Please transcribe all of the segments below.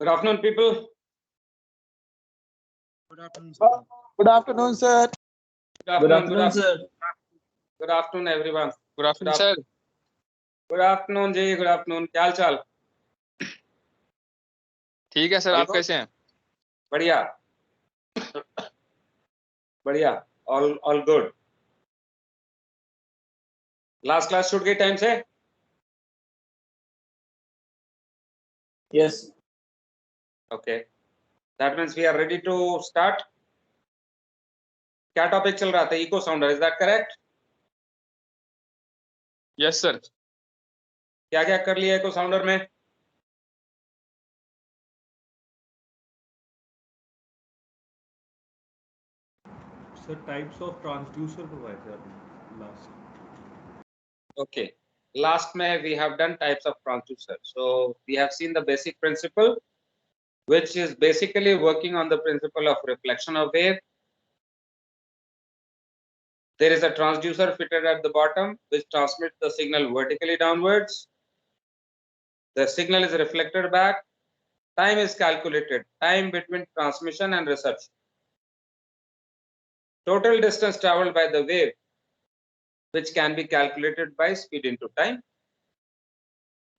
Good afternoon, people. Good afternoon, sir. Good afternoon, sir. Good afternoon, sir. Good afternoon, everyone. Good afternoon, sir. Good afternoon, जी. Good afternoon. क्या हाल चाल? ठीक है sir, आप कैसे हैं? बढ़िया. बढ़िया. All good. Last class shoot गई time से? Yes. Okay. That means we are ready to start. क्या टॉपिक चल रहा था? Echo sounder. Is that correct? Yes sir. क्या क्या कर लिया इको साउंडर में? Sir, types of transducer provide sir last. Okay. Last में we have done types of transducer. So we have seen the basic principle, which is basically working on the principle of reflection of wave. There is a transducer fitted at the bottom which transmits the signal vertically downwards. The signal is reflected back. Time is calculated. Time between transmission and reception. Total distance traveled by the wave, which can be calculated by speed into time.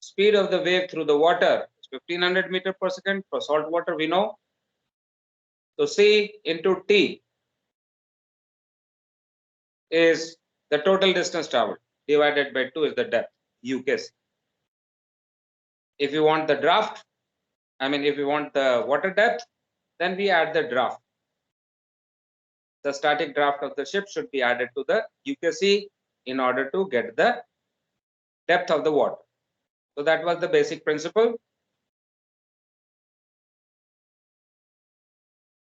Speed of the wave through the water is 1500 meters per second. For salt water, we know. So C into T is the total distance traveled divided by 2 is the depth, UKC. If you want the draft, if you want the water depth, then we add the draft. The static draft of the ship should be added to the UKC in order to get the depth of the water. So that was the basic principle.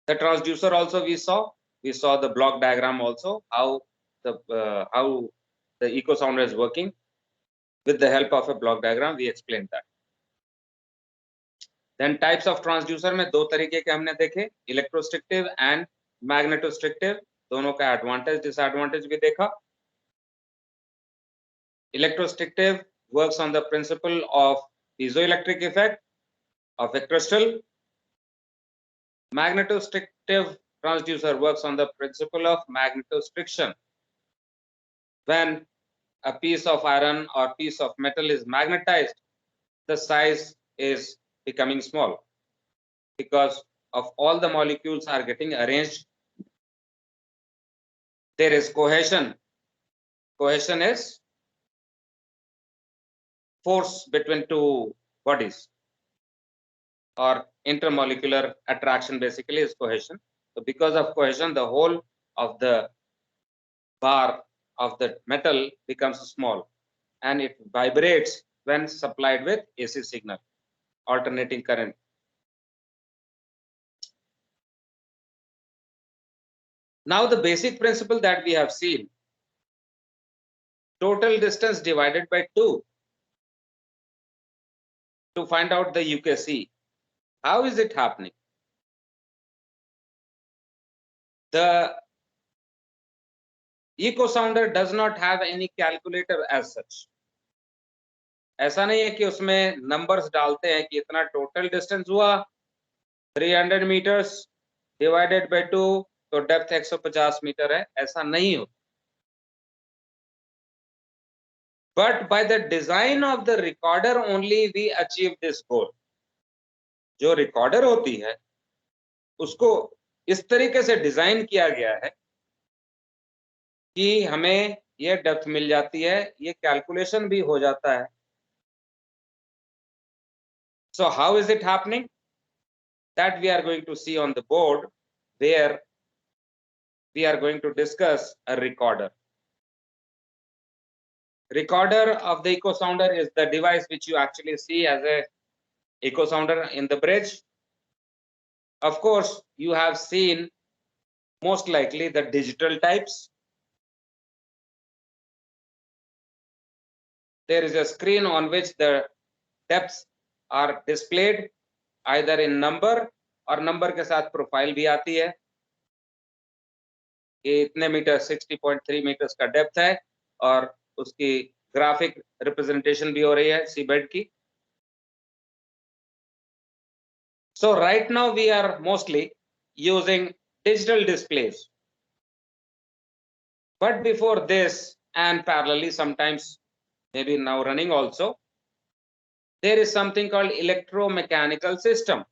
The transducer also we saw the block diagram also, how the echo sounder is working. With the help of a block diagram, we explained that. Then types of transducer में दो तरीके के हमने देखे, electrostrictive and magnetostrictive. दोनों का advantage disadvantage भी देखा. Electrostrictive works on the principle of piezoelectric effect of a crystal. Magnetostrictive transducer works on the principle of magnetostriction. When a piece of iron or piece of metal is magnetized, the size is becoming small because of all the molecules are getting arranged. There is cohesion. Cohesion is force between two bodies, or intermolecular attraction basically is cohesion. So because of cohesion, the whole of the bar of the metal becomes small and it vibrates when supplied with AC signal, alternating current. Now the basic principle that we have seen, total distance divided by 2 to find out the UKC. How is it happening? The echo sounder does not have any calculator as such. ऐसा नहीं है कि उसमें numbers डालते हैं कि इतना total distance हुआ 300 मीटर्स डिवाइडेड बाय 2 तो डेप्थ 150 मीटर है, ऐसा नहीं होता. But by the design of the recorder only we achieve this goal. जो रिकॉर्डर होती है उसको इस तरीके से डिजाइन किया गया है कि हमें ये डेप्थ मिल जाती है, ये कैलकुलेशन भी हो जाता है. So how is it happening? That we are going to see on the board, where we are going to discuss a recorder. Recorder of the echo sounder is the device which you actually see as a echo sounder in the bridge. Of course, you have seen most likely the digital types. There is a screen on which the depths are displayed either in number और number के साथ profile भी आती है कि इतने metre 60.3 metres का depth है और उसकी ग्राफिक रिप्रेजेंटेशन भी हो रही है सीबेड की. So right now we are mostly using digital displays. But before this, and parallelly sometimes maybe now running also, there is something called electromechanical system,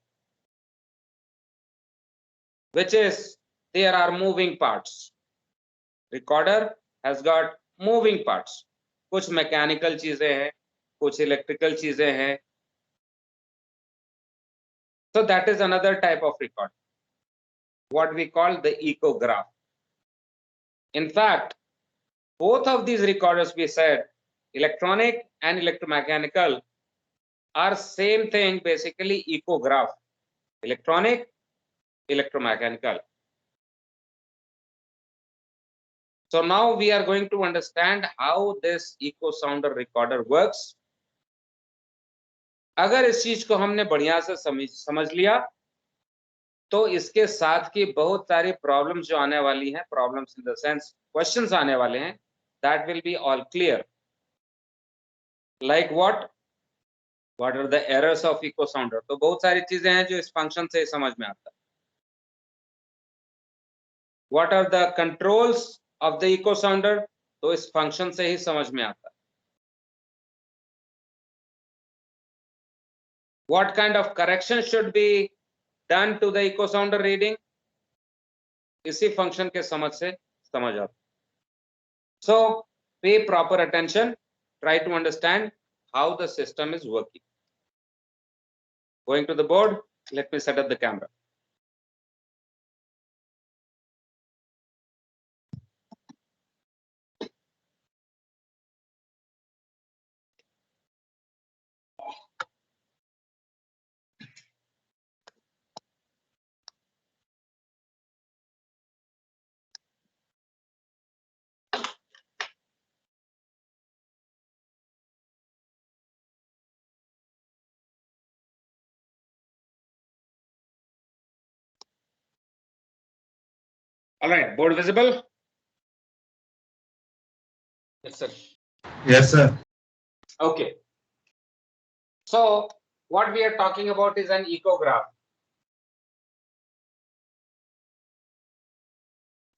which is there are moving parts. Recorder has got moving parts. कुछ mechanical चीजें हैं, कुछ electrical चीजें हैं. So that is another type of record, what we call the echograph. In fact, both of these recorders we said, electronic and electromechanical, are same thing, basically echograph. Electronic, electromechanical. So now we are going to understand how this echo sounder recorder works. अगर इस चीज को हमने बढ़िया से समझ लिया तो इसके साथ की बहुत सारी प्रॉब्लम्स जो आने वाली हैं, problems in the sense questions आने वाले हैं, that will be all clear. Like what are the errors of echo sounder. तो बहुत सारी चीजें हैं जो इस फंक्शन से समझ में आता है. What are the controls of the echo sounder, तो इस फंक्शन से ही समझ में आता है. What kind of correction should be done to the echo sounder reading, इसी फंक्शन के से समझ आता. So pay proper attention, try to understand how the system is working. Going to the board, let me set up the camera. All right, board visible? Yes, sir. Yes, sir. Okay. So what we are talking about is an echograph.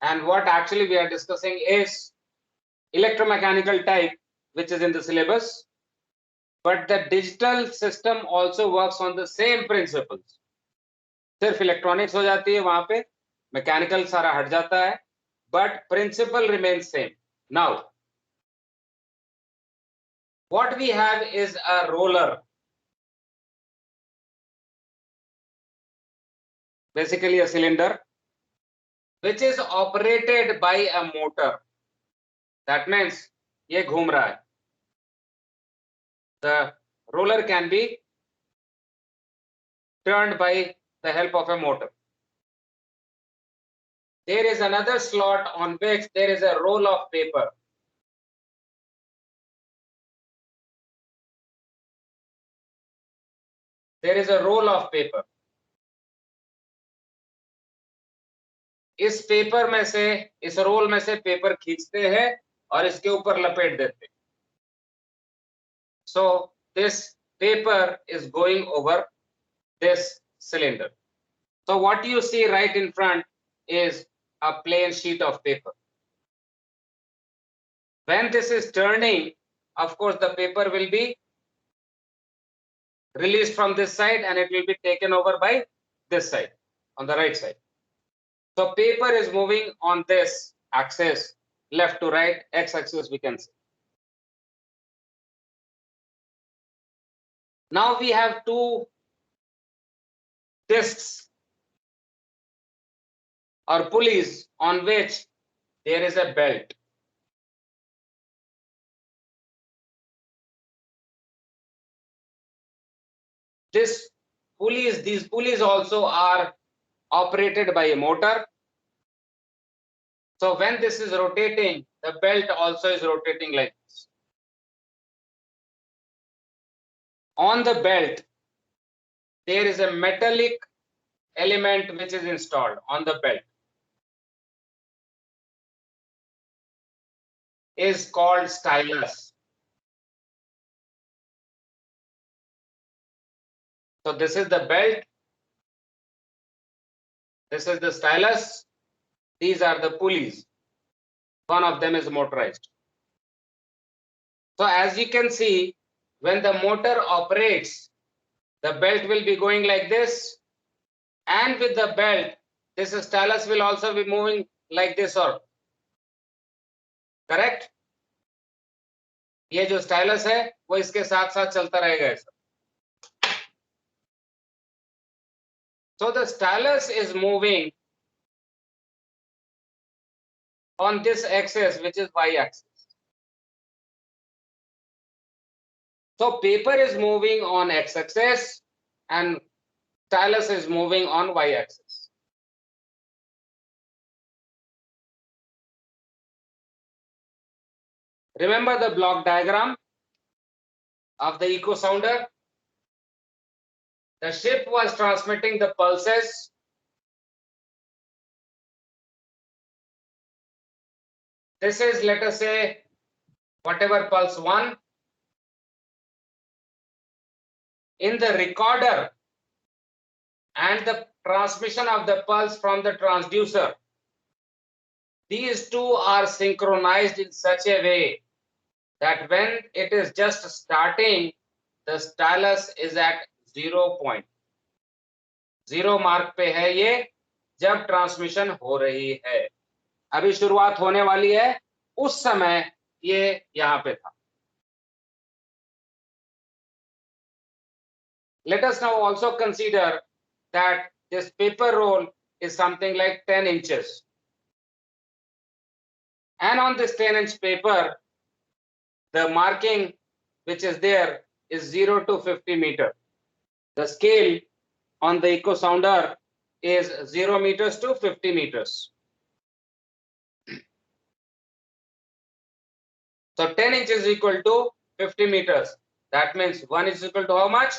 And what actually we are discussing is electromechanical type, which is in the syllabus. But the digital system also works on the same principles. सिर्फ electronics हो जाती है वहां पे, mechanical सारा हट जाता है, but principle remains same. Now, what we have is a roller, basically a cylinder, which is operated by a motor. That means ये घूम रहा है. The roller can be turned by the help of a motor. There is another slot on which there is a roll of paper. There is a roll of paper. इस paper में से, इस role में से paper खींचते हैं और इसके ऊपर लपेट देते हैं. So this paper is going over this cylinder. So what you see right in front is a plain sheet of paper. When this is turning, of course the paper will be released from this side and it will be taken over by this side, on the right side. So paper is moving on this axis, left to right, x-axis we can say. Now we have two discs or pulleys on which there is a belt. These pulleys also are operated by a motor. So when this is rotating, the belt also is rotating like this. On the belt, there is a metallic element which is installed on the belt. Is called stylus. So this is the belt This is the stylus. These are the pulleys. One of them is motorized. So as you can see, when the motor operates, the belt will be going like this, and with the belt, this stylus will also be moving like this, or correct? ये जो stylus है वो इसके साथ साथ चलता रहेगा ऐसा. So the stylus is moving on this axis, which is y-axis. So paper is moving on x-axis and stylus is moving on y-axis. Remember the block diagram of the echo sounder? The ship was transmitting the pulses. This is, let us say, whatever pulse 1. In the recorder and the transmission of the pulse from the transducer, these two are synchronized in such a way that when it is just starting, the stylus is at 0 point. 0 mark पे है ये जब transmission हो रही है. अभी शुरुआत होने वाली है, उस समय ये यहाँ पे था. Let us now also consider that this paper roll is something like 10 inches. And on this 10-inch paper, the marking which is there is 0 to 50 meter. The scale on the echo sounder is 0 meters to 50 meters. So 10 inches is equal to 50 meters. That means 1 is equal to how much?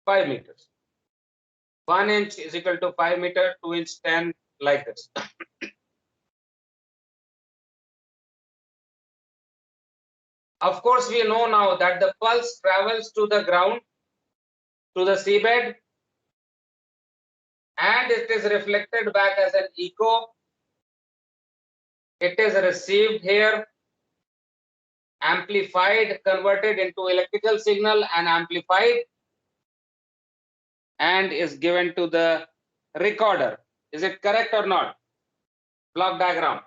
5 meters. 1 inch is equal to 5 meter, 2 inch 10, like this. Of course, we know now that the pulse travels to the ground, to the seabed, and it is reflected back as an echo. It is received here, amplified, converted into electrical signal and amplified, and is given to the recorder. Is it correct or not? Block diagram.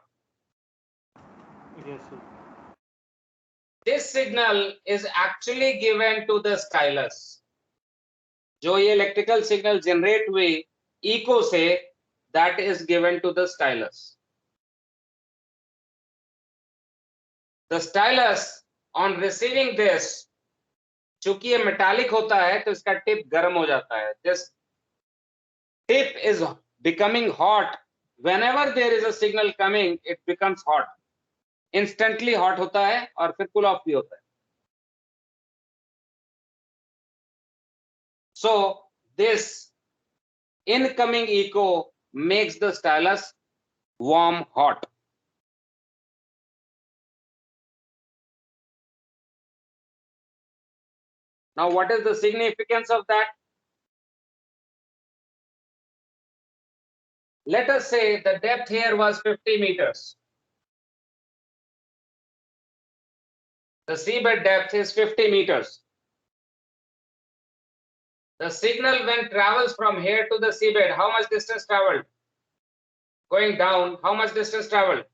Yes, sir. This signal is actually given to the stylus. जो ये electrical signal generate हुई echo से, that is given to the stylus. The stylus on receiving this, चूंकि ये metallic होता है तो इसका tip गर्म हो जाता है. This tip is becoming hot. Whenever there is a signal coming, it becomes hot. Instantly hot होता है और फिर cool off भी होता है. So this incoming echo makes the stylus warm hot. Now what is the significance of that? Let us say the depth here was 50 meters. The seabed depth is 50 meters. The signal when travels from here to the seabed, how much distance traveled? Going down, how much distance traveled?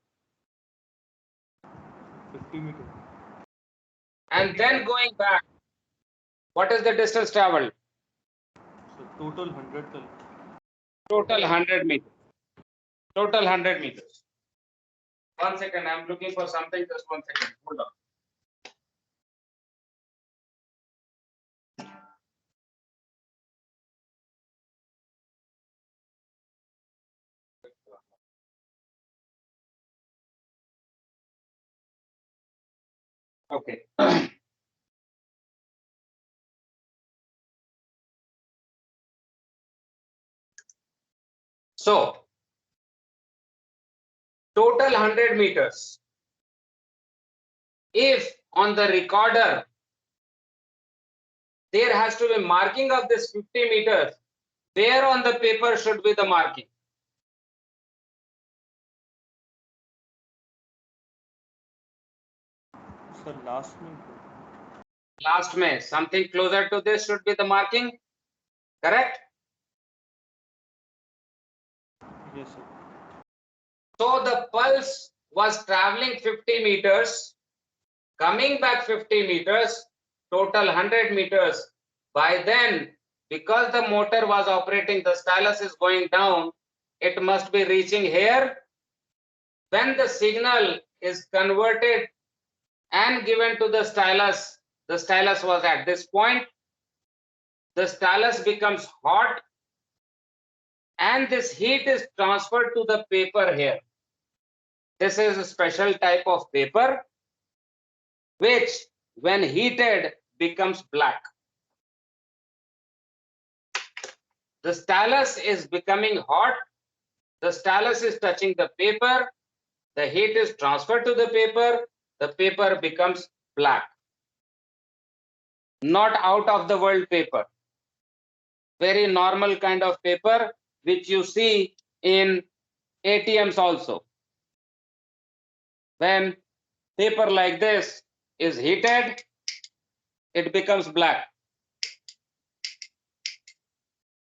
50 meters. And then going back, what is the distance traveled? So total 100. Total 100 meters. Total 100 meters. 1 second, I'm looking for something, just 1 second, hold on. Okay. So, total 100 meters. If on the recorder there has to be marking of this 50 meters. Where on the paper should be the marking? Sir, last में Last में, something closer to this should be the marking, correct? yes sir. So the pulse was traveling 50 meters, coming back 50 meters, total 100 meters. By then, because the motor was operating, the stylus is going down, it must be reaching here. When the signal is converted and given to the stylus was at this point. The stylus becomes hot and this heat is transferred to the paper here. This is a special type of paper which, when heated, becomes black. The stylus is becoming hot. The stylus is touching the paper. The heat is transferred to the paper becomes black. Not out of the world paper. Very normal kind of paper which you see in ATMs also. When paper like this is heated, it becomes black.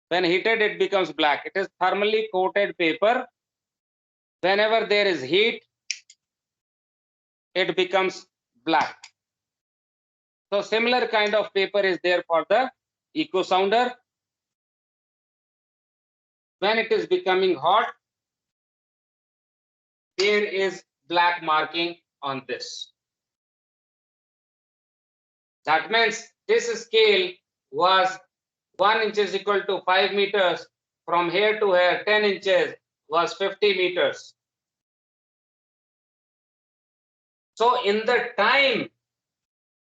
When heated, it becomes black. It is thermally coated paper. Whenever there is heat, it becomes black. So similar kind of paper is there for the echo sounder. When it is becoming hot, there is black marking on this. That means this scale was 1 inch is equal to 5 meters. From here to here, 10 inches was 50 meters. So in the time,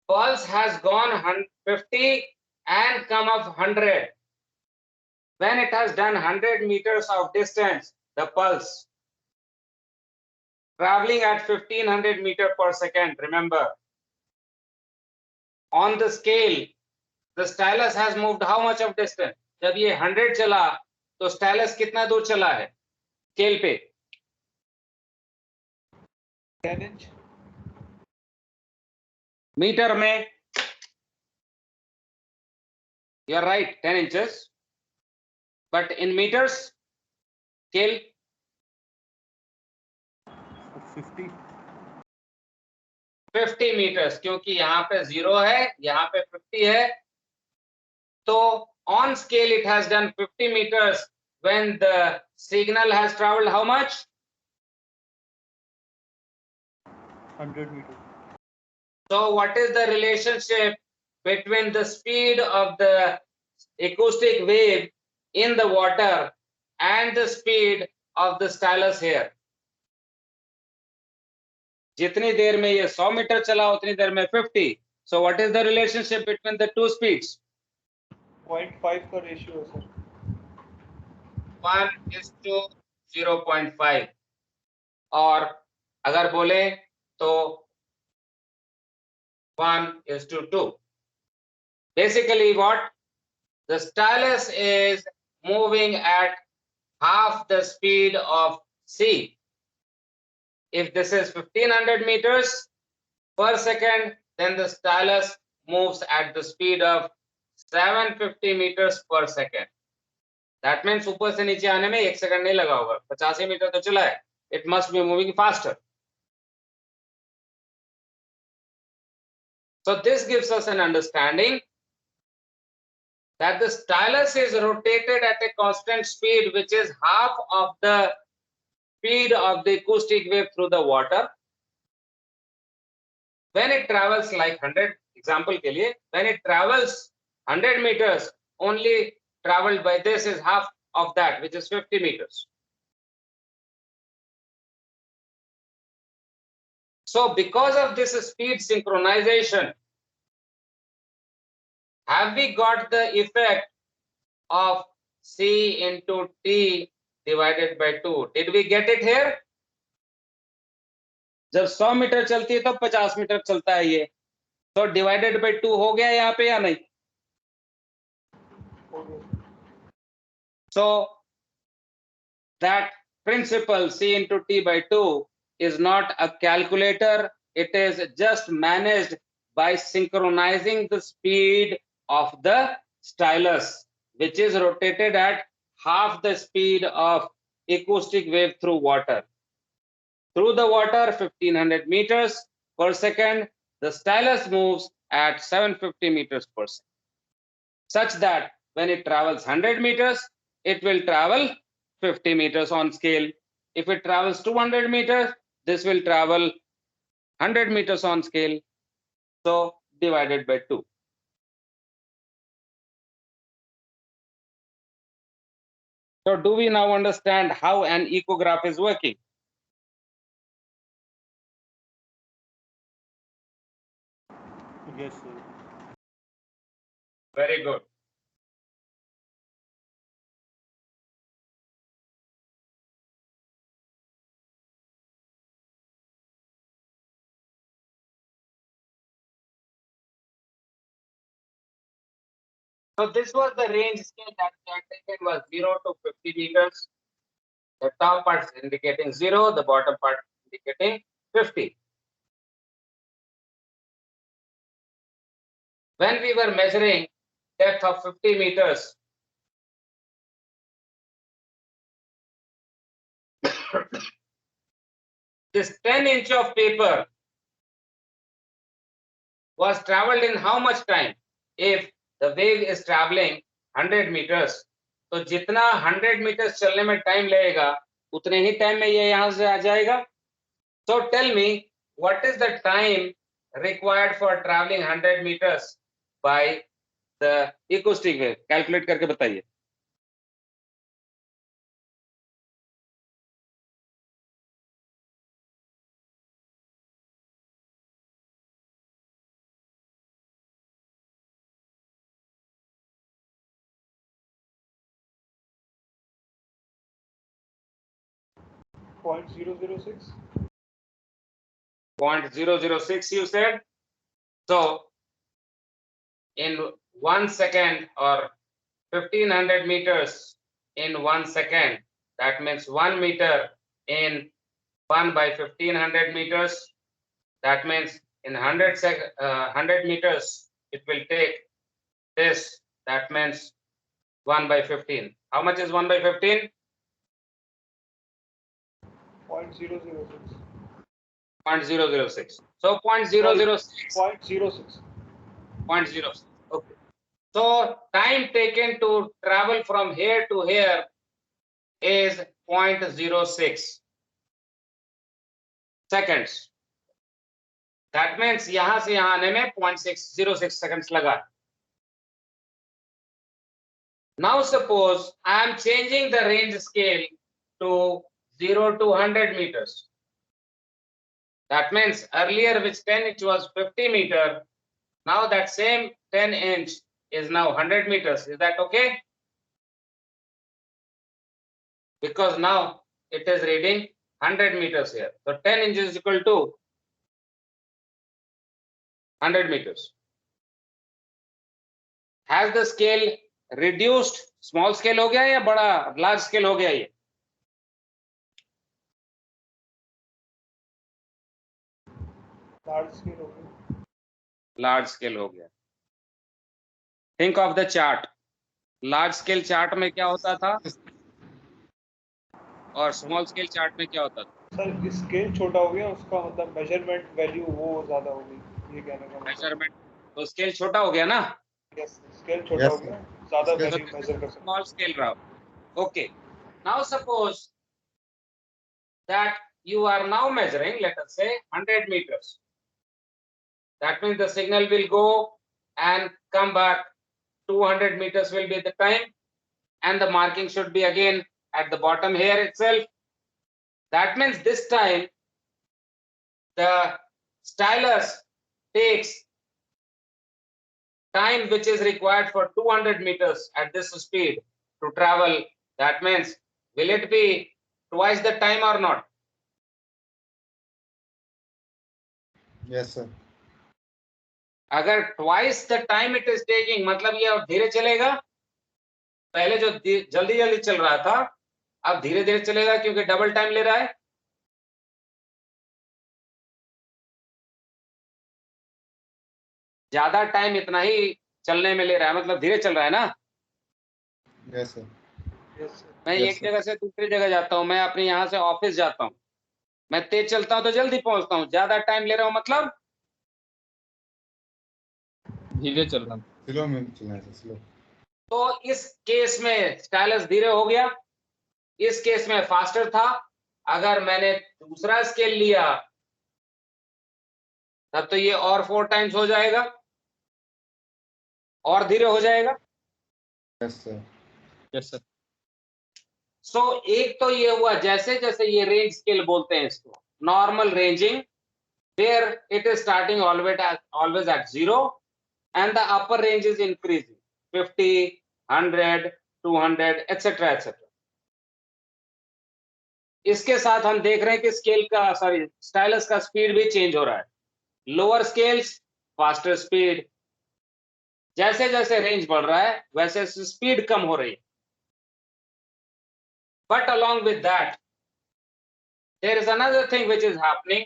pulse has gone 50 and come up 100. When it has done 100 meters of distance, the pulse traveling at 1500 meter per second, remember. On the scale, the stylus has moved how much of distance? जब ये 100 चला, तो stylus कितना दूर चला है? Scale पे 10 inch. Metre में, you are right, 10 inches. But in meters, scale 50 meters, क्योंकि यहाँ पे 0 है, यहाँ पे 50 है. तो on scale it has done 50 meters when the signal has traveled how much? 100 meters. So what is the relationship between the speed of the acoustic wave in the water and the speed of the stylus here? जितनी देर में ये 100 metre चला उतनी देर में 50. So what is the relationship between the two speeds? 0.5 का ratio है sir. 1:0.5. और अगर बोले तो 1:2. Basically what? The stylus is moving at half the speed of C. If this is 1500 meters per second, then the stylus moves at the speed of 750 meters per second. That means ऊपर से नीचे आने में 1 second नहीं लगा होगा. 85 metre तो चला है. It must be moving faster. So this gives us an understanding that the stylus is rotated at a constant speed, which is half of the speed of the acoustic wave through the water. When it travels like 100, example के लिए, when it travels 100 meters, only traveled by this is half of that, which is 50 meters. So because of this speed synchronization, have we got the effect of C into T divided by 2? Did we get it here? जब 100 metre चलती है तब 50 metre चलता है ये. तो divided by 2 हो गया यहाँ पे या नहीं? So that principle C into T by 2 is not a calculator. It is just managed by synchronizing the speed of the stylus, which is rotated at half the speed of acoustic wave through water. Through the water, 1500 meters per second, the stylus moves at 750 meters per second, such that when it travels 100 meters, it will travel 50 meters on scale. If it travels 200 meters, this will travel 100 meters on scale. So divided by 2. So do we now understand how an ecograph is working? Yes, sir. Very good. So this was the range scale that taken was 0 to 50 meters. The top part is indicating 0, the bottom part indicating 50. When we were measuring depth of 50 meters, this 10-inch of paper was traveled in how much time? If the wave is traveling 100 meters, तो जितना 100 meters चलने में time लगेगा उतने ही time में ये यहाँ से आ जाएगा. So tell me, what is the time required for traveling 100 meters by the acoustic wave? Calculate करके बताइए. Point 006. 0.006 you said. So in 1 second or 1500 meters in 1 second, that means 1 meter in 1 by 1500 meters. That means in 100 meters it will take this. That means 1 by 15. How much is 1 by 15? 0.006. 0.006. So 0.006. 0.06. 0.06. Okay. So time taken to travel from here to here is 0.06 seconds. That means यहाँ से यहाँ आने में 0.606 seconds लगा. Now suppose I am changing the range scale to 0 to 100 meters. That means earlier which 10 inch was 50 meter. Now that same 10 inch is now 100 meters. Is that okay? Because now it is reading 100 meters here. So 10 inches is equal to 100 meters. Has the scale reduced? Small scale हो गया या बड़ा large scale हो गया ये? Large scale. Okay. Large scale हो गया. Think of the chart. Large scale chart में क्या होता था और small scale chart में क्या होता था? सर स्केल छोटा हो गया, उसका मतलब मेजरमेंट वैल्यू वो ज्यादा हो गई, ये कहने का मतलब. Measurement. तो scale छोटा हो गया ना? Yes, स्केल छोटा हो गया, ज्यादा So value this is measure कर सकते. small scale route. Okay. Now suppose that you are now measuring, let us say 100 meters. That means the signal will go and come back. 200 meters will be the time, and the marking should be again at the bottom here itself. That means this time the stylus takes time which is required for 200 meters at this speed to travel. That means will it be twice the time or not? Yes, sir. अगर twice the time it is taking, मतलब ये अब धीरे चलेगा. पहले जो जल्दी जल्दी चल रहा था अब धीरे धीरे चलेगा क्योंकि डबल टाइम ले रहा है। ज्यादा टाइम इतना ही चलने में ले रहा है, मतलब धीरे चल रहा है ना। Yes, sir. Yes, sir. मैं Yes, एक sir. जगह से दूसरी जगह जाता हूँ, मैं अपने यहाँ से ऑफिस जाता हूँ, मैं तेज चलता हूँ तो जल्दी पहुंचता हूँ, ज्यादा टाइम ले रहा हूँ मतलब धीरे चल रहा। Slow में चलना है, slow. तो इस केस में स्टाइलस धीरे हो गया, इस केस में फास्टर था। अगर मैंने दूसरा स्केल लिया तब तो ये और 4 टाइम्स हो जाएगा और धीरे हो जाएगा। Yes, sir. Yes sir. So एक तो ये हुआ, जैसे जैसे ये रेंज स्केल बोलते हैं इसको, normal ranging, where it is starting always at 0 and the upper range is increasing 50, 100, 200 etc etc। इसके साथ हम देख रहे हैं कि स्केल का स्टाइलस का स्पीड भी चेंज हो रहा है। लोअर स्केल्स फास्टर स्पीड, जैसे जैसे रेंज बढ़ रहा है वैसे स्पीड कम हो रही है। But along with that there is another thing which is happening,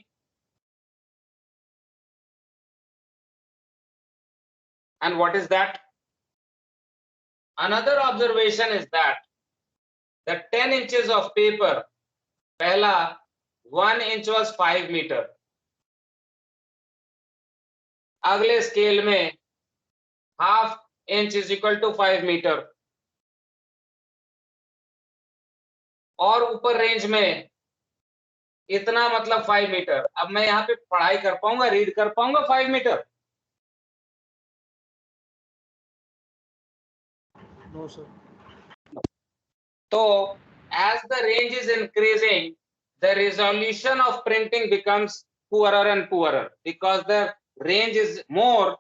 and what is that? Another observation is that the 10 inches of paper, पहला 1 inch was 5 meter, अगले स्केल में half inch is equal to 5 meter, और ऊपर range में इतना मतलब 5 metre. अब मैं यहाँ पे पढ़ाई कर पाऊंगा, रीड कर पाऊंगा 5 मीटर? No, sir. तो as the range is increasing, the resolution of printing becomes poorer and poorer because the range is more,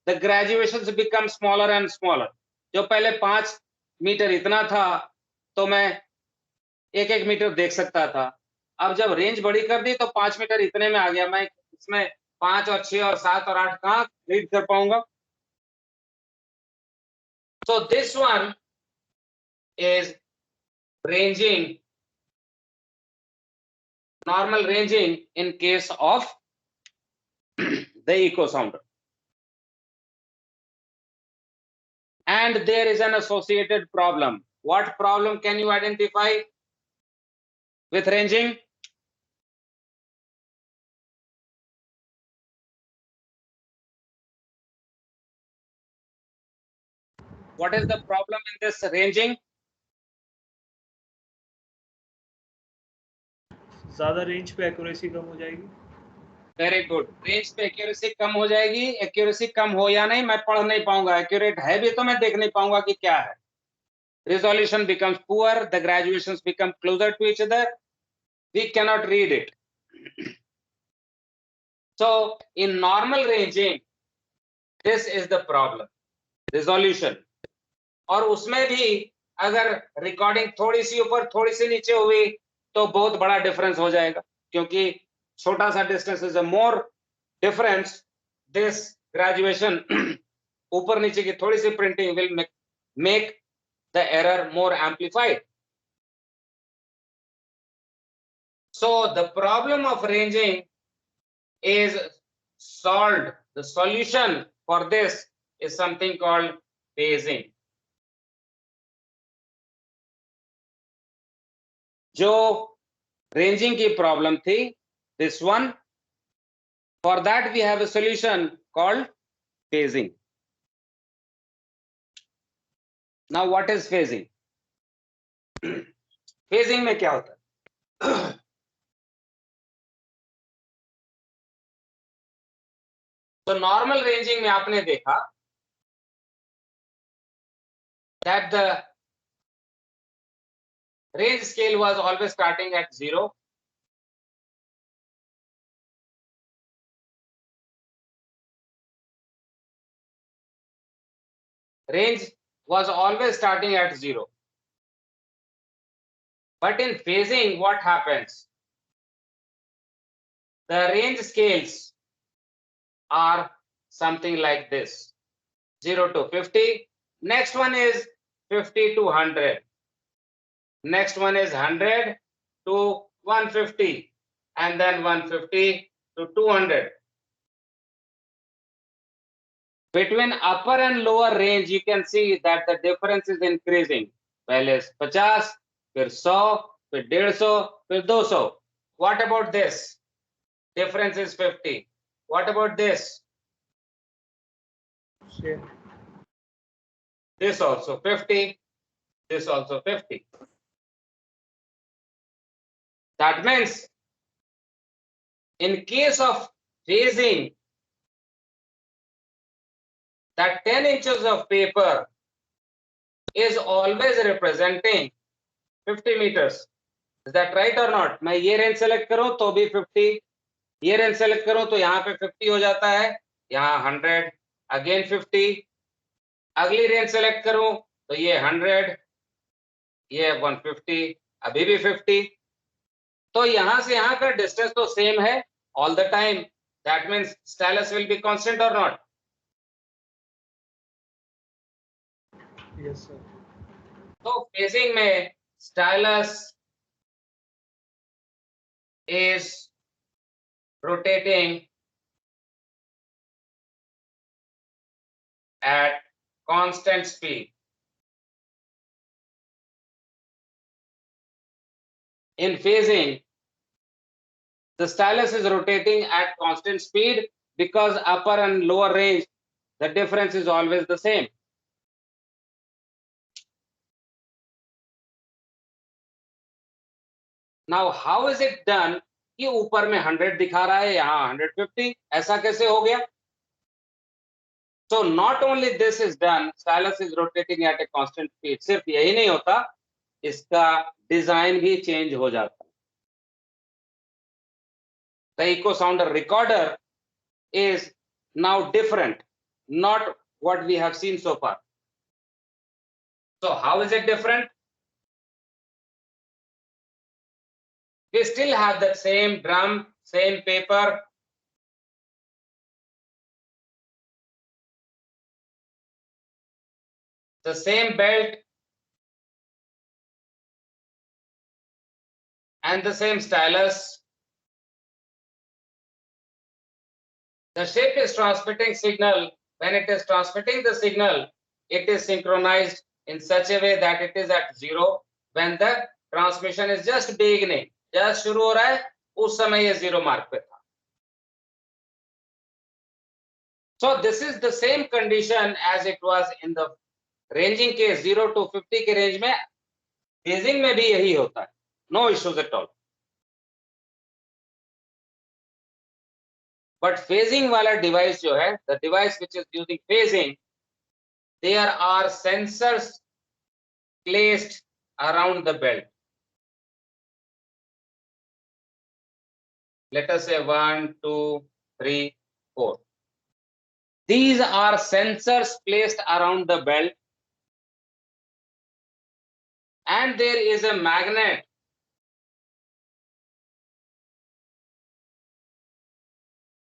the graduations become smaller and smaller। जो पहले 5 मीटर इतना था तो मैं 1-1 मीटर देख सकता था, अब जब रेंज बड़ी कर दी तो 5 मीटर इतने में आ गया, मैं इसमें 5 और 6 और 7 और 8 कहाँ रीड कर पाऊंगा? So this one is ranging, normal ranging in case of the echo sounder. And there is an associated problem. What problem can you identify with ranging? What is the problem in this ranging? ज़्यादा range पे accuracy कम हो जाएगी। Very good, range पे accuracy कम हो जाएगी। Accuracy कम हो या नहीं मैं पढ़ नहीं पाऊंगा, एक्यूरेट है भी तो मैं देख नहीं पाऊंगा कि क्या है। Resolution becomes poor, the graduations become closer to each other, we cannot read it। So in normal ranging this is the problem, resolution। और उसमें भी अगर रिकॉर्डिंग थोड़ी सी ऊपर थोड़ी सी नीचे हुई तो बहुत बड़ा डिफरेंस हो जाएगा, क्योंकि छोटा सा distance is a more difference, this graduation ऊपर नीचे की थोड़ी सी printing will make the error more amplified. So the problem of ranging is solved, the solution for this is something called phasing। जो रेंजिंग की प्रॉब्लम थी, this one, for that we have a solution called phasing। now what is phasing? phasing में क्या होता है? तो normal ranging में आपने देखा that the range scale was always starting at 0, range was always starting at 0, but in phasing what happens? The range scales are something like this, 0 to 50, next one is 50 to 100. Next one is 100 to 150, and then 150 to 200. Between upper and lower range, you can see that the difference is increasing. पहले 50, फिर 100, फिर 150, फिर 200. What about this? Difference is 50. What about this? Same. This also 50. This also 50. That means in case of phasing, that 10 inches of paper is always representing 50 meters. Is that right or not? मैं ये range select करूं तो भी 50, ये range select करूं तो यहाँ पे 50 हो जाता है, यहाँ 100, अगेन 50, अगली रेंज सेलेक्ट करूं तो ये 100, ये 150, अभी भी 50. तो यहाँ से यहाँ का डिस्टेंस तो सेम है all the time. That means stylus will be constant और नॉट? Yes, sir. तो फेजिंग में stylus is rotating at constant speed. In phasing, the stylus is rotating at constant speed because upper and lower range, the difference is always the same. Now, how is it done कि ऊपर में 100 दिखा रहा है, यहाँ 150, ऐसा कैसे हो गया? So not only this is done, stylus is rotating at a constant speed. सिर्फ यही नहीं होता, इसका डिजाइन भी चेंज हो जाता है. The echo sounder recorder is now different, not what we have seen so far. So how is it different? We still have the same drum, same paper. The same belt and the same stylus. The ship is transmitting signal. When it is transmitting the signal, it is synchronized in such a way that it is at 0 when the transmission is just beginning. Just शुरू हो रहा है, उस समय ये 0 mark पे था. So this is the same condition as it was in the ranging case. 0 to 50 के रेंज में phasing में भी यही होता है. No issues at all. But phasing वाला device जो है, the device which is using phasing, there are sensors placed around the belt. Let us say 1, 2, 3, 4. These are sensors placed around the belt, and there is a magnet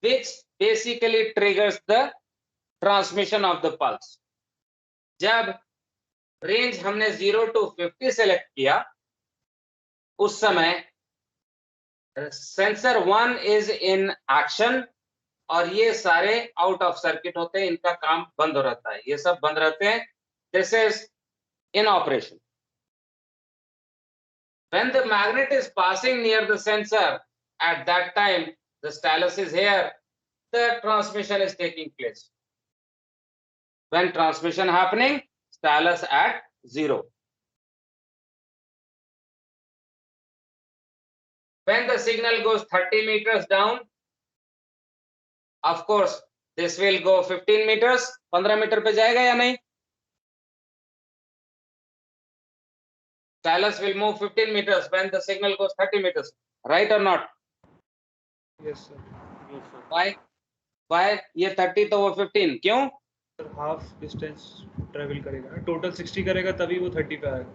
which basically triggers the transmission of the pulse. जब range हमने 0 to 50 select किया, उस समय sensor 1 is in action और ये सारे out of circuit होते हैं, इनका काम बंद हो रहता है, ये सब बंद रहते हैं. This is in operation. When the magnet is passing near the sensor, at that time the stylus is here, the transmission is taking place. When transmission happening, stylus at 0. When the signal goes 30 meters down, of course this will go 15 meters. 15 metre पे जाएगा या नहीं? Stylus will move 15 meters when the signal goes 30 meters, right or not? Yes, sir. Yes, sir. Why? Why? ये 30 तो वो 15, क्यों? Sir, half distance travel करेगा. Total 60 करेगा तभी वो 30 पे आएगा.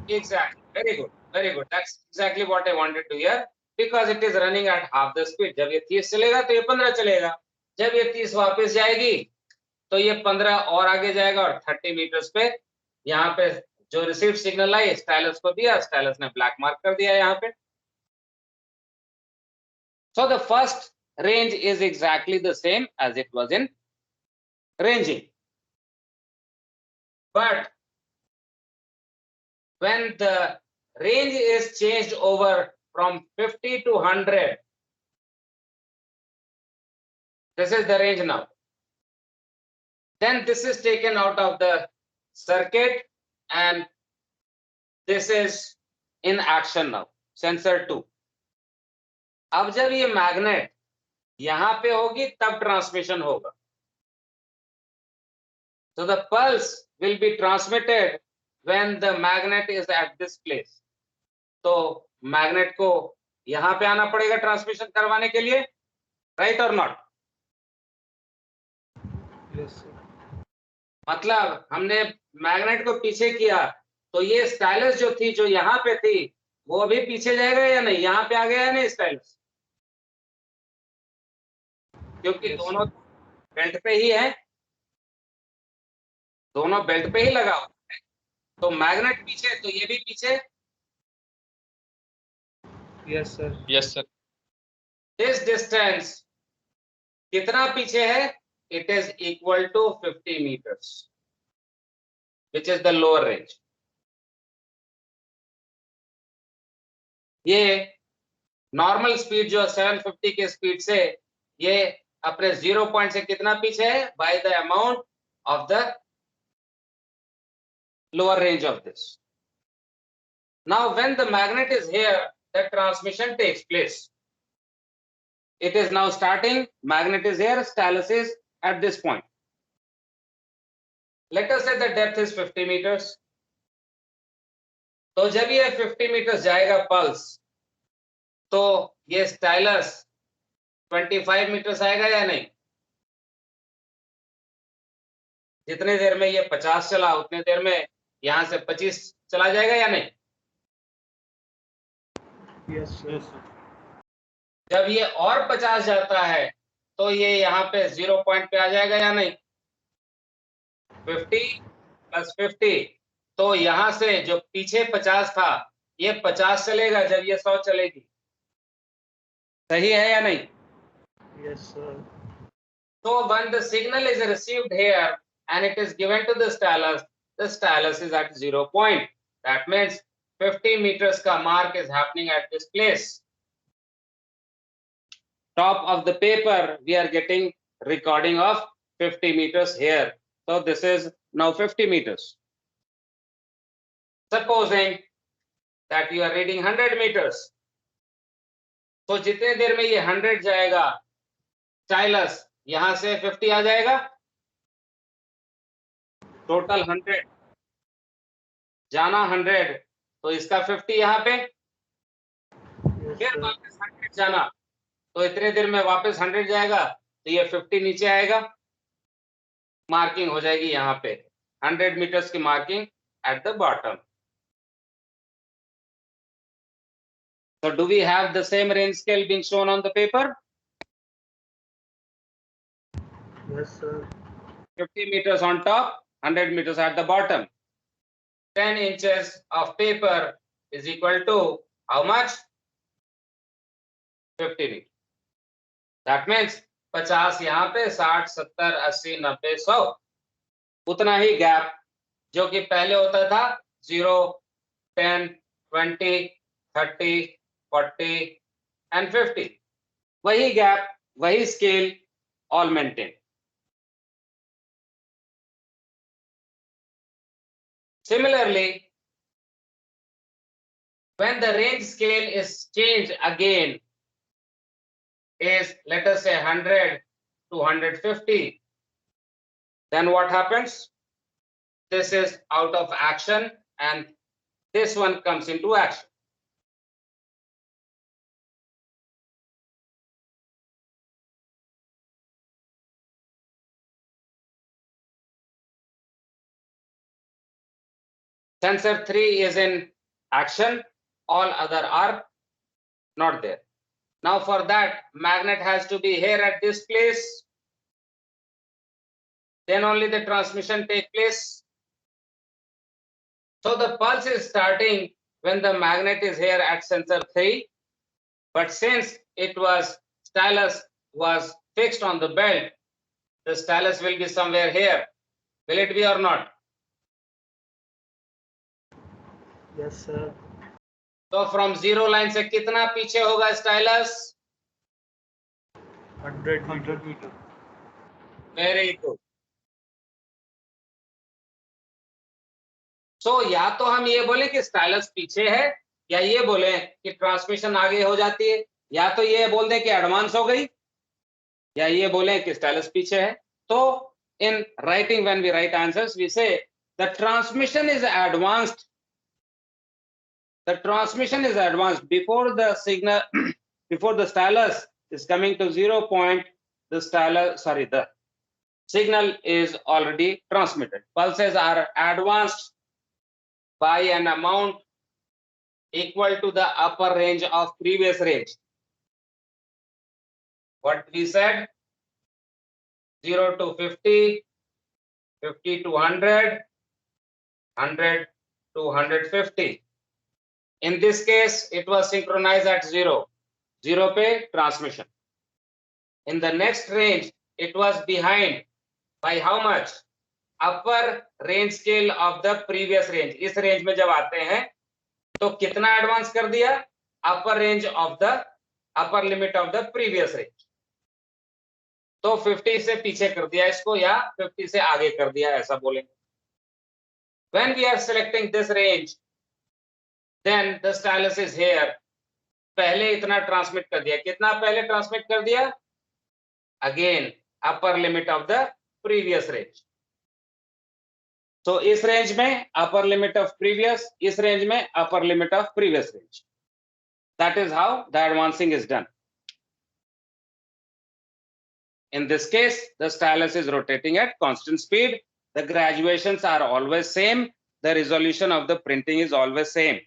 Exactly. Very good. Very good. That's exactly what I wanted to hear. Because it is running at half the speed. जब ये 30 चलेगा तो ये 15 चलेगा. जब ये 30 वापस जाएगी तो ये 15 और आगे जाएगा और 30 मीटर्स पे यहाँ पे जो रिसीव सिग्नल आई स्टाइलस को दिया, स्टाइलस ने ब्लैक मार्क कर दिया यहाँ पे. So the first range is exactly the same as it was in ranging. But when the range is changed over from 50 to 100, this is the range now. Then this is taken out of the circuit and this is in action now. Sensor 2. अब जब ये magnet यहां पे होगी तब transmission होगा. So the pulse will be transmitted when the magnet is at this place. तो magnet को यहां पे आना पड़ेगा ट्रांसमिशन करवाने के लिए, राइट और नॉट? Yes, sir. मतलब हमने मैग्नेट को पीछे किया तो ये स्टाइलस जो थी, जो यहाँ पे थी, वो अभी पीछे जाएगा या नहीं? यहाँ पे आ गया या नहीं स्टाइलस? क्योंकि Yes, दोनों बेल्ट पे ही है, दोनों बेल्ट पे ही लगा हुआ है. तो मैग्नेट पीछे तो ये भी पीछे. Yes, sir. Yes, sir. This distance कितना पीछे है? It is equal to 50 meters, which is the lower range. ये नॉर्मल स्पीड जो 750 के स्पीड से ये अपने 0 पॉइंट से कितना पीछे है? By the amount of the lower range of this. Now when the magnet is here, the transmission takes place. It is now starting. Magnet is here, stylus is at this point. Let us say the depth is 50 meters. तो जब ये 50 meters जाएगा pulse, तो ये stylus 25 meters आएगा या नहीं? जितने देर में ये 50 चला उतने देर में यहां से 25 चला जाएगा या नहीं? Yes, sir. Yes, sir. जब ये और 50 जाता है तो ये यहाँ पे 0 पॉइंट पे आ जाएगा या नहीं? 50 + 50, तो यहाँ से जो पीछे 50 था ये 50 चलेगा जब ये 100 चलेगी. सही है या नहीं? Yes, sir. So when the signal is received here and it is given to the stylus is at 0 point. That means 50 meters का mark is happening at this place. Top of the paper we are getting recording of 50 meters here. So this is now 50 meters. Supposing that you are reading 100 meters. तो जितने देर में ये 100 जाएगा, stylus यहां से 50 आ जाएगा, total 100 जाना 100, तो इसका 50 यहाँ पे, Yes, फिर sir. वापस 100 जाना, तो इतने देर में वापस 100 जाएगा, तो ये 50 नीचे आएगा, मार्किंग हो जाएगी यहाँ पे 100 meters की marking at the bottom. So do we have the same range scale being shown on the paper? Yes, sir. 50 meters on top, 100 meters at the bottom. 10 inches of paper is equal to how much? 50 meters. That means 50 यहाँ पे, 60, 70, 80, 90, 100. उतना ही gap जो कि पहले होता था 0, 10, 20, 30, 40 and 50. वही gap, वही scale, all maintained. Similarly, when the range scale is changed again, is let us say 100 to 150, then what happens? This is out of action and this one comes into action. Sensor 3 is in action, all other are not there. Now for that, magnet has to be here at this place. Then only the transmission take place. So the pulse is starting when the magnet is here at sensor 3, but since stylus was fixed on the belt, the stylus will be somewhere here. Will it be or not? Yes, sir. तो from zero line से कितना पीछे होगा stylus? 100 meter. Very good. So या तो हम ये बोले कि स्टाइलस पीछे है, या ये बोले कि ट्रांसमिशन आगे हो जाती है, या तो ये बोल दें कि एडवांस हो गई, या ये बोले कि स्टाइलस पीछे है. तो in writing, when we write answers, we say the transmission is advanced. The transmission is advanced before the signal, before the stylus is coming to 0 point. The signal is already transmitted. Pulses are advanced by an amount equal to the upper range of previous range. What we said? 0 to 50, 50 to 100, 100 to 150. In this case, it was synchronized at 0. 0 pe transmission. In the next range, it was behind by how much? Upper range scale of the previous range. इस range में जब आते हैं तो कितना advance कर दिया? Upper range of the upper limit of the previous range. तो 50 से पीछे कर दिया इसको, या 50 से आगे कर दिया, ऐसा बोलेंगे. When we are selecting this range, then the stylus is here. पहले इतना ट्रांसमिट कर दिया. कितना पहले ट्रांसमिट कर दिया? Again, upper limit of the previous range. तो इस रेंज में अपर लिमिट ऑफ प्रीवियस, इस रेंज में upper limit of previous range. That is how the advancing is done. In this case, the stylus is rotating at constant speed. The graduations are always same. The resolution of the printing is always same.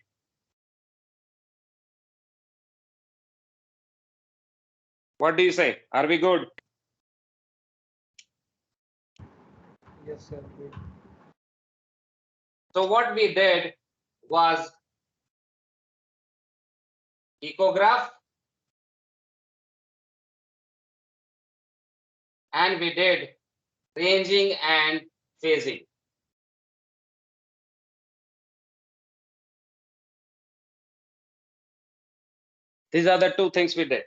What do you say? Are we good? Yes, sir. Good. So what we did was ecograph, and we did ranging and phasing. These are the two things we did.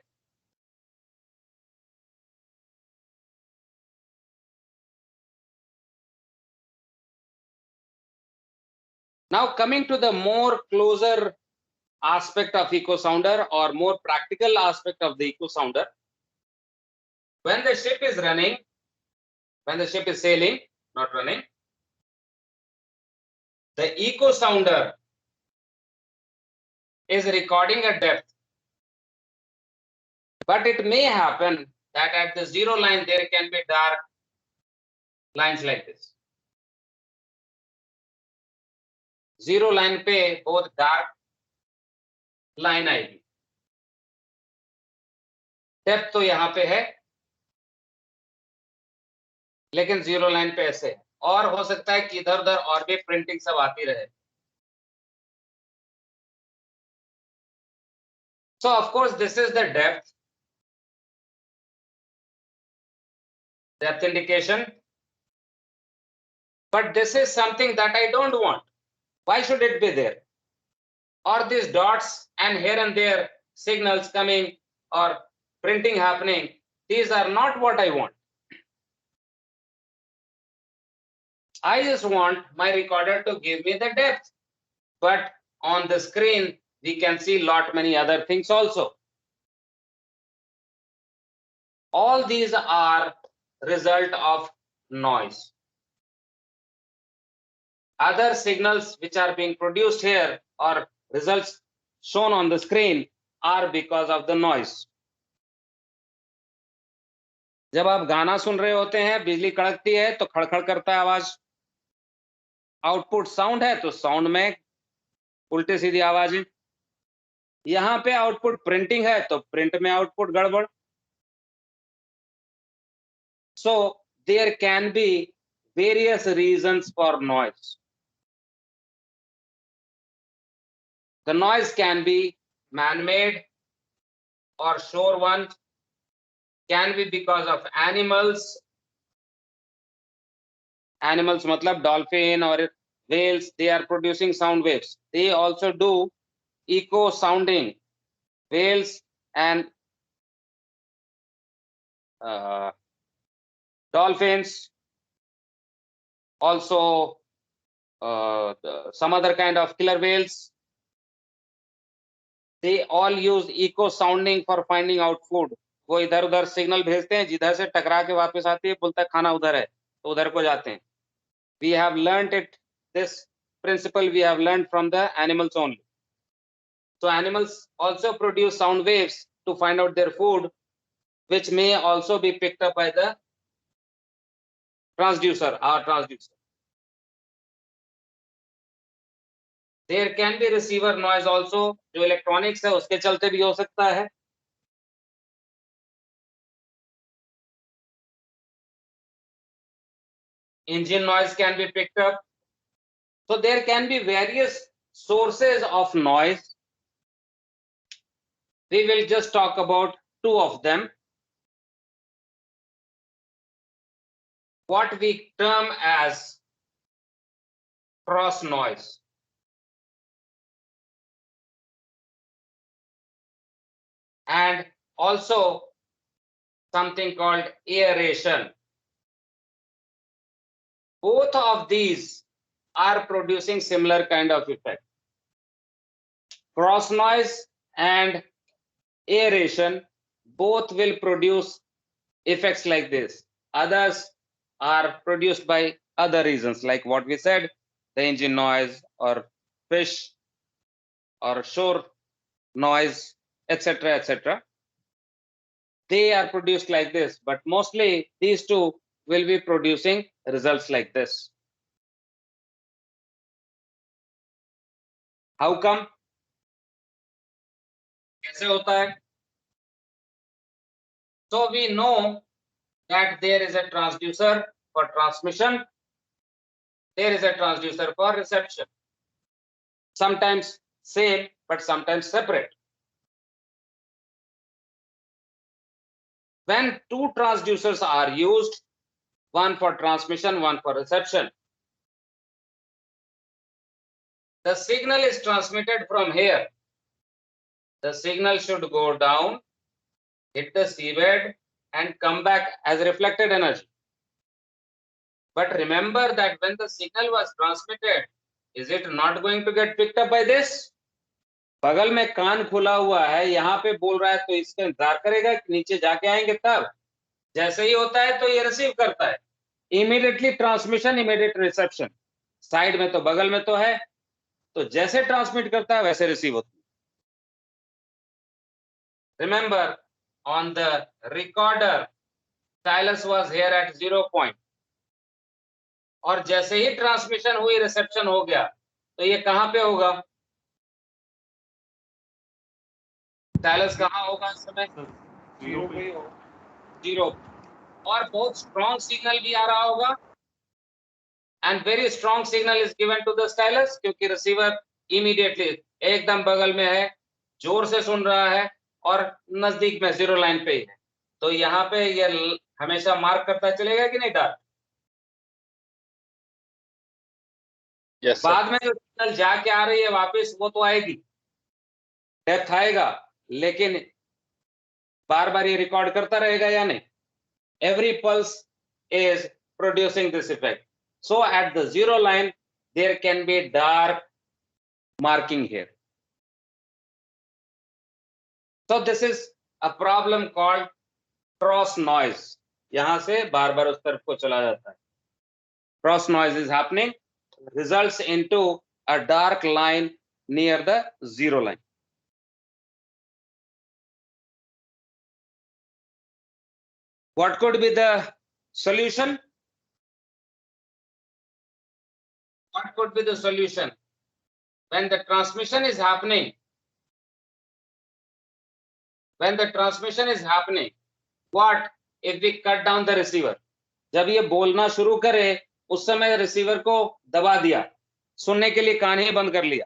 Now coming to the more closer aspect of echo sounder, or more practical aspect of the echo sounder. When the ship is running, when the ship is sailing, not running, the echo sounder is recording a depth. But it may happen that at the zero line there can be dark lines like this. Zero line पे बहुत dark line आएगी. Depth तो यहाँ पे है, लेकिन zero line पे ऐसे है. और हो सकता है कि इधर उधर और भी प्रिंटिंग सब आती रहे. So of course this is the depth indication, but this is something that I don't want. Why should it be there? Or these dots and here and there signals coming or printing happening, these are not what I want. I just want my recorder to give me the depth, but on the screen we can see lot many other things also. All these are result of noise. Other signals which are being produced here, or results shown on the screen, are because of the noise. जब आप गाना सुन रहे होते हैं, बिजली कड़कती है तो खड़खड़ करता है आवाज. आउटपुट साउंड है तो साउंड में उल्टी सीधी आवाजें. यहाँ पे आउटपुट प्रिंटिंग है तो प्रिंट में आउटपुट गड़बड़. So there can be various reasons for noise. The noise can be man-made or shore one, can be because of animals. Animals matlab dolphin or whales, they are producing sound waves. They also do echo sounding. Whales and dolphins, also some other kind of killer whales, they all use echo sounding for finding out food. वो इधर उधर signal भेजते हैं, जिधर से टकरा के वापस आती है, बोलता है खाना उधर है, तो उधर को जाते हैं. We have learnt it, this principle we have learned from the animals only. So animals also produce sound waves to find out their food, which may also be picked up by the transducer, our transducer. There can be receiver noise also, जो electronics है उसके चलते भी हो सकता है. Engine noise can be picked up. So there can be various sources of noise. We will just talk about two of them. What we term as cross noise. And also something called aeration. Both of these are producing similar kind of effect. Cross noise and aeration both will produce effects like this. Others are produced by other reasons, like what we said, the engine noise or fish or shore noise, etc., etc. They are produced like this, but mostly these two will be producing results like this. How come? कैसे होता है? So we know that there is a transducer for transmission, there is a transducer for reception. Sometimes same, but sometimes separate. When two transducers are used, one for transmission, one for reception, the signal is transmitted from here. The signal should go down, hit the seabed, and come back as reflected energy. But remember that when the signal was transmitted, is it not going to get picked up by this? बगल में कान खुला हुआ है, यहाँ पे बोल रहा है, तो इसका इंतजार करेगा कि नीचे जाके आएंगे तब. जैसे ही होता है तो ये रिसीव करता है. Immediately transmission, immediate reception. Side में तो बगल में तो है, तो जैसे ट्रांसमिट करता है वैसे रिसीव होता है. Remember, on the recorder, stylus was here at 0 point. और जैसे ही ट्रांसमिशन हुई, रिसेप्शन हो गया, तो ये कहां पे होगा? स्टाइलस कहां होगा इस समय? जीरो पे ही हो. 0. और बहुत स्ट्रॉन्ग सिग्नल भी आ रहा होगा, and very strong signal is given to the stylus, क्योंकि रिसीवर इमीडिएटली एकदम बगल में है, जोर से सुन रहा है और नजदीक में 0 लाइन पे ही है. तो यहाँ पे ये हमेशा मार्क करता चलेगा कि नहीं डार्क? Yes, sir. बाद में जो सिग्नल जाके आ रही है वापस, वो तो आएगी, डेप्थ आएगा, लेकिन बार बार ये रिकॉर्ड करता रहेगा या नहीं? Every pulse is producing this effect. So at the 0 line, there can be dark marking here. So this is a problem called cross noise. यहाँ से बार बार उस तरफ को चला जाता है. Cross noise is happening, results into a dark line near the 0 line. What could be the solution? What could be the solution? When the transmission is happening, what if we cut down the receiver? जब ये बोलना शुरू करे, उस समय receiver को दबा दिया, सुनने के लिए कान ही बंद कर लिया,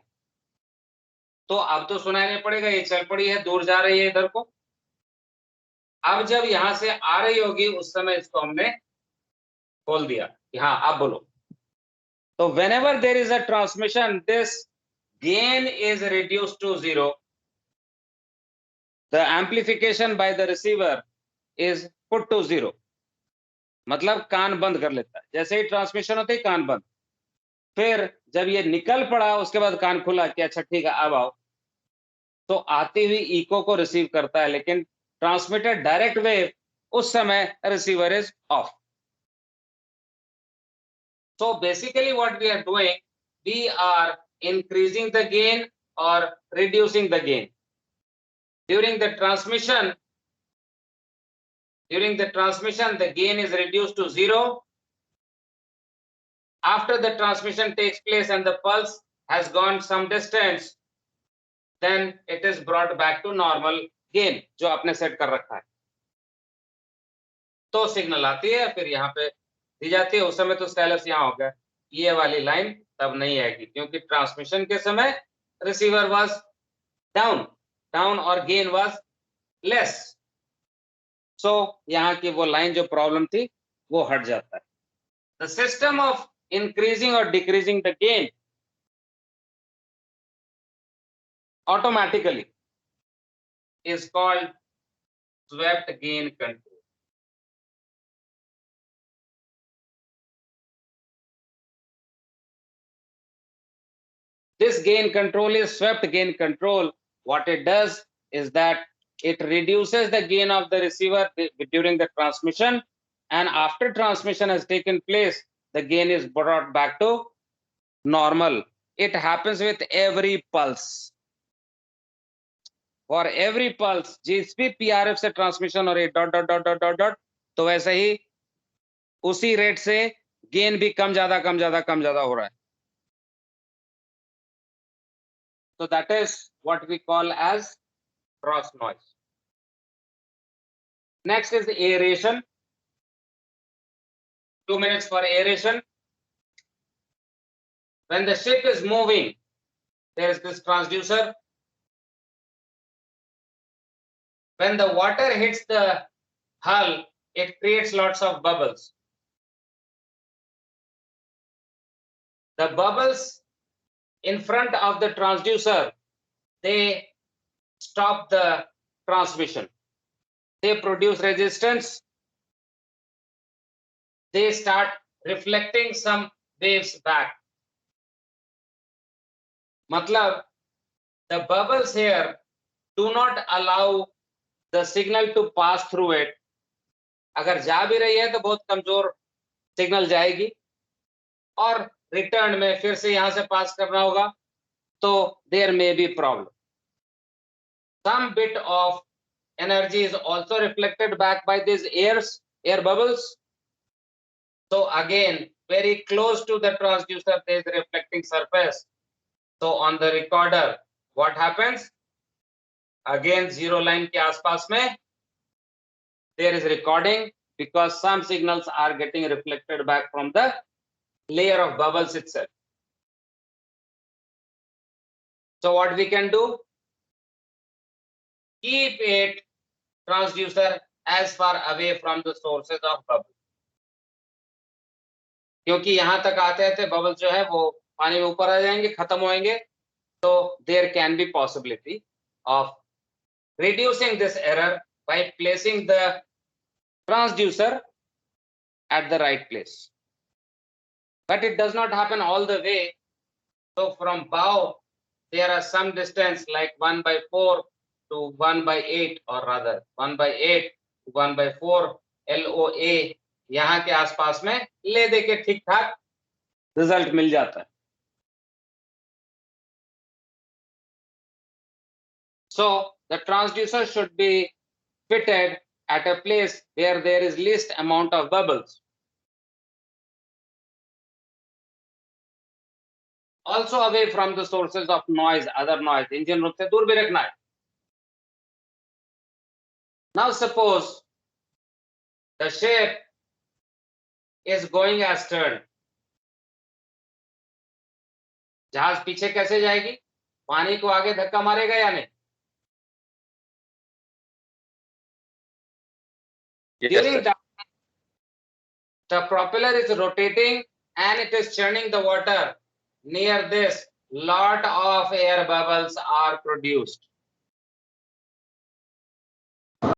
तो अब तो सुनाई नहीं पड़ेगा, ये चल पड़ी है, दूर जा रही है इधर को। अब जब यहां से आ रही होगी उस समय इसको हमने खोल दिया। हाँ, अब बोलो। तो whenever there is a transmission, this gain is reduced to 0. The amplification by the receiver is put to 0. मतलब कान बंद कर लेता है, जैसे ही ट्रांसमिशन होते ही कान बंद। फिर जब ये निकल पड़ा उसके बाद कान खुला कि अच्छा ठीक है अब आओ, तो आती हुई इको को रिसीव करता है, लेकिन ट्रांसमिटेड डायरेक्ट वेव उस समय receiver is of. So basically what we are doing, we are increasing the gain or reducing the gain. During the transmission, the gain is reduced to 0. After the transmission takes place and the pulse has gone some distance, then it is brought back to normal gain जो आपने set कर रखा है। तो signal आती है, फिर यहाँ पे दी जाती है। उस समय तो स्टाइलस यहाँ होगा, ये वाली लाइन तब नहीं आएगी, क्योंकि ट्रांसमिशन के समय रिसीवर वाज डाउन और गेन वाज लेस। सो यहाँ की वो लाइन जो प्रॉब्लम थी वो हट जाता है। द सिस्टम ऑफ इंक्रीजिंग और decreasing the gain automatically is called swept gain control. This gain control is swept gain control. What it does is that it reduces the gain of the receiver during the transmission, and after transmission has taken place, the gain is brought back to normal. It happens with every pulse. For every pulse, जिस भी PRF से transmission हो रही है dot dot dot dot dot dot, तो वैसे ही उसी rate से गेन भी कम ज्यादा हो रहा है। So that is what we call as cross noise. Next is aeration. 2 minutes for aeration. When the ship is moving, there is this transducer. When the water hits the hull, it creates lots of bubbles. The bubbles in front of the transducer, they stop the transmission. They produce resistance. They start reflecting some waves back. Matlab, the bubbles here do not allow the signal to pass through it. अगर जा भी रही है तो बहुत कमजोर signal जाएगी, और रिटर्न में फिर से यहां से पास करना होगा, तो there may be problem. Some bit of energy is also reflected back by these air bubbles. So again, very close to the transducer there is a reflecting surface. So on the recorder, what happens? Again, zero line के आसपास में there is recording, because some signals are getting reflected back from the layer of bubbles itself. So what we can do? Keep it transducer as far away from the sources of bubbles. क्योंकि यहां तक आते आते bubble जो है वो पानी में ऊपर आ जाएंगे, खत्म होएंगे, तो there can be possibility of reducing this error by placing the transducer at the right place. But it does not happen all the way. So from bow, there are some distance like 1/4 to 1/8, or rather 1/8 to 1/4 LOA, यहाँ के आसपास में ले दे के ठीक ठाक result मिल जाता है। So the transducer should be fitted at a place where there is least amount of bubbles. Also away from the sources of noise, other noise, engine रूप से दूर भी रखना है। Now suppose the ship is going astern. जहाज पीछे कैसे जाएगी? पानी को आगे धक्का मारेगा या नहीं? Yes, During sir. that, the propeller is rotating and it is churning the water. Near this, lot of air bubbles are produced.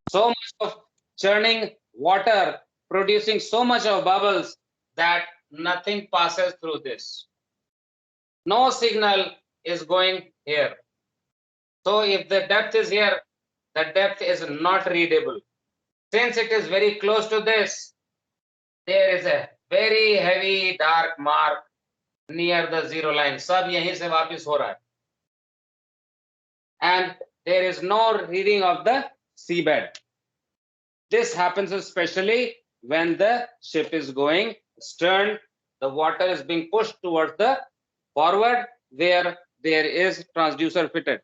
So much of churning water, producing so much of bubbles that nothing passes through this. No signal is going here. So if the depth is here, the depth is not readable. Since it is very close to this, there is a very heavy dark mark near the zero line. सब यहीं से वापिस हो रहा है. And there is no reading of the seabed. This happens especially when the ship is going stern, the water is being pushed towards the forward where there is transducer fitted.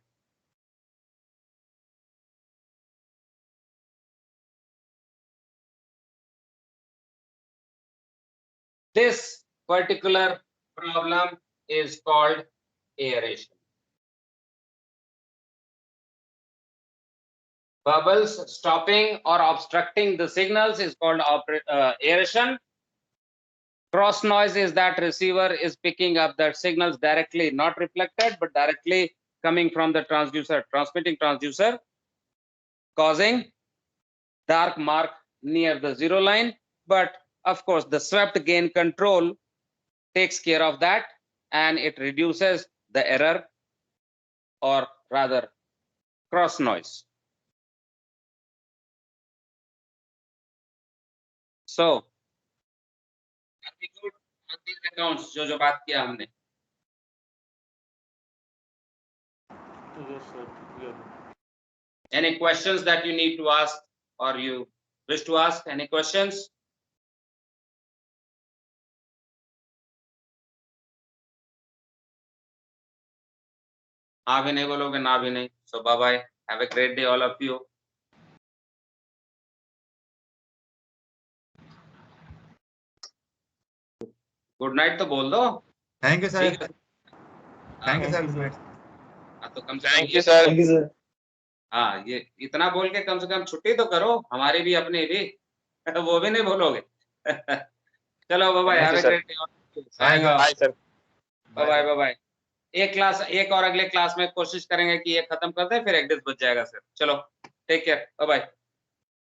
This particular problem is called aeration. Bubbles stopping or obstructing the signals is called aeration. Cross noise is that receiver is picking up the signals directly, not reflected, but directly coming from the transducer, transmitting transducer, causing dark mark near the zero line. But of course, the swept gain control takes care of that and it reduces the error, or rather cross noise. So, are we good on these accounts जो बात किया हमने? Yes, sir. Yeah. Any questions that you need to ask or you wish to ask? Any questions? हाँ भी नहीं बोलोगे, ना भी नहीं. So bye bye. Have a great day, all of you. Good night तो बोल दो. Thank you sir. ठीक है. Thank you sir. हाँ, तो कम से Thank come you, sir. Thank you, sir. हाँ, ये इतना बोल के कम से कम छुट्टी तो करो, हमारी भी अपनी भी. वो भी नहीं बोलोगे. चलो bye bye. Thank have you, a sir. Great day. Signing off. Bye, sir. Bye bye bye bye. एक और अगले क्लास में कोशिश करेंगे कि ये खत्म कर दें, फिर एक दिन बच जाएगा सर. चलो take care. Bye bye.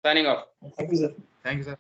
Signing off. Thank you, sir. Thank you sir.